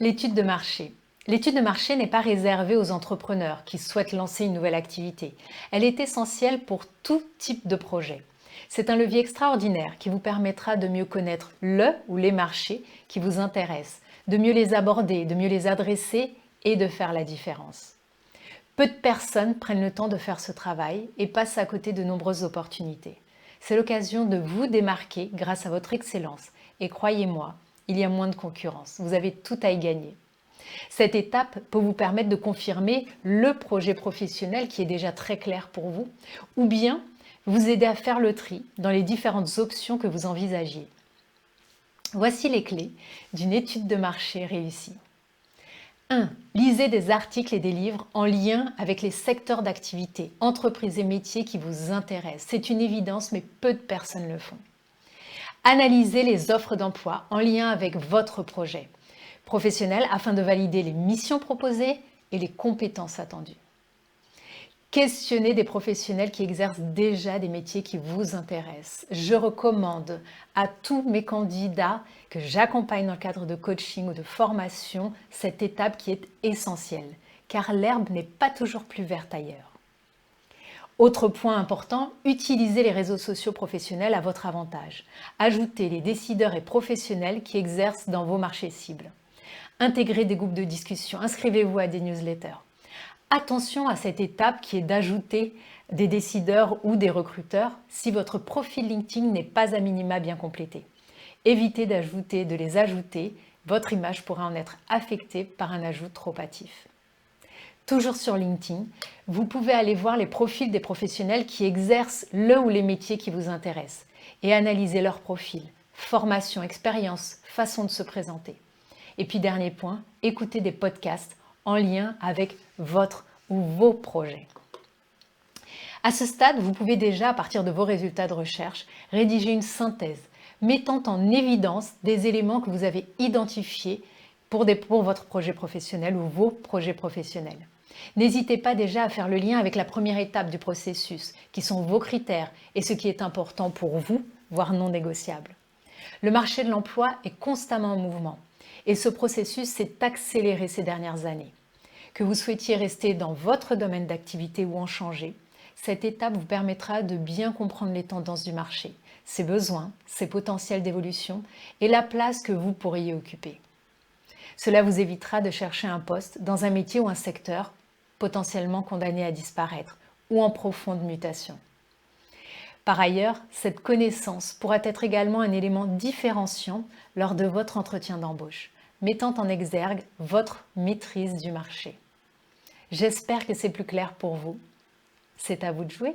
L'étude de marché. L'étude de marché n'est pas réservée aux entrepreneurs qui souhaitent lancer une nouvelle activité. Elle est essentielle pour tout type de projet. C'est un levier extraordinaire qui vous permettra de mieux connaître le ou les marchés qui vous intéressent, de mieux les aborder, de mieux les adresser et de faire la différence. Peu de personnes prennent le temps de faire ce travail et passent à côté de nombreuses opportunités. C'est l'occasion de vous démarquer grâce à votre excellence. Et croyez-moi, il y a moins de concurrence. Vous avez tout à y gagner. Cette étape peut vous permettre de confirmer le projet professionnel qui est déjà très clair pour vous, ou bien vous aider à faire le tri dans les différentes options que vous envisagiez. Voici les clés d'une étude de marché réussie. 1. Lisez des articles et des livres en lien avec les secteurs d'activité, entreprises et métiers qui vous intéressent. C'est une évidence, mais peu de personnes le font. Analysez les offres d'emploi en lien avec votre projet professionnel afin de valider les missions proposées et les compétences attendues. Questionnez des professionnels qui exercent déjà des métiers qui vous intéressent. Je recommande à tous mes candidats que j'accompagne dans le cadre de coaching ou de formation cette étape qui est essentielle, car l'herbe n'est pas toujours plus verte ailleurs. Autre point important, utilisez les réseaux sociaux professionnels à votre avantage. Ajoutez les décideurs et professionnels qui exercent dans vos marchés cibles. Intégrez des groupes de discussion, inscrivez-vous à des newsletters. Attention à cette étape qui est d'ajouter des décideurs ou des recruteurs si votre profil LinkedIn n'est pas à minima bien complété. Évitez de les ajouter, votre image pourrait en être affectée par un ajout trop hâtif. Toujours sur LinkedIn, vous pouvez aller voir les profils des professionnels qui exercent le ou les métiers qui vous intéressent et analyser leur profil, formation, expérience, façon de se présenter. Et puis dernier point, écoutez des podcasts en lien avec votre ou vos projets. À ce stade, vous pouvez déjà, à partir de vos résultats de recherche, rédiger une synthèse mettant en évidence des éléments que vous avez identifiés pour votre projet professionnel ou vos projets professionnels. N'hésitez pas déjà à faire le lien avec la première étape du processus, qui sont vos critères et ce qui est important pour vous, voire non négociable. Le marché de l'emploi est constamment en mouvement et ce processus s'est accéléré ces dernières années. Que vous souhaitiez rester dans votre domaine d'activité ou en changer, cette étape vous permettra de bien comprendre les tendances du marché, ses besoins, ses potentiels d'évolution et la place que vous pourriez occuper. Cela vous évitera de chercher un poste dans un métier ou un secteur potentiellement condamné à disparaître ou en profonde mutation. Par ailleurs, cette connaissance pourra être également un élément différenciant lors de votre entretien d'embauche, mettant en exergue votre maîtrise du marché. J'espère que c'est plus clair pour vous. C'est à vous de jouer.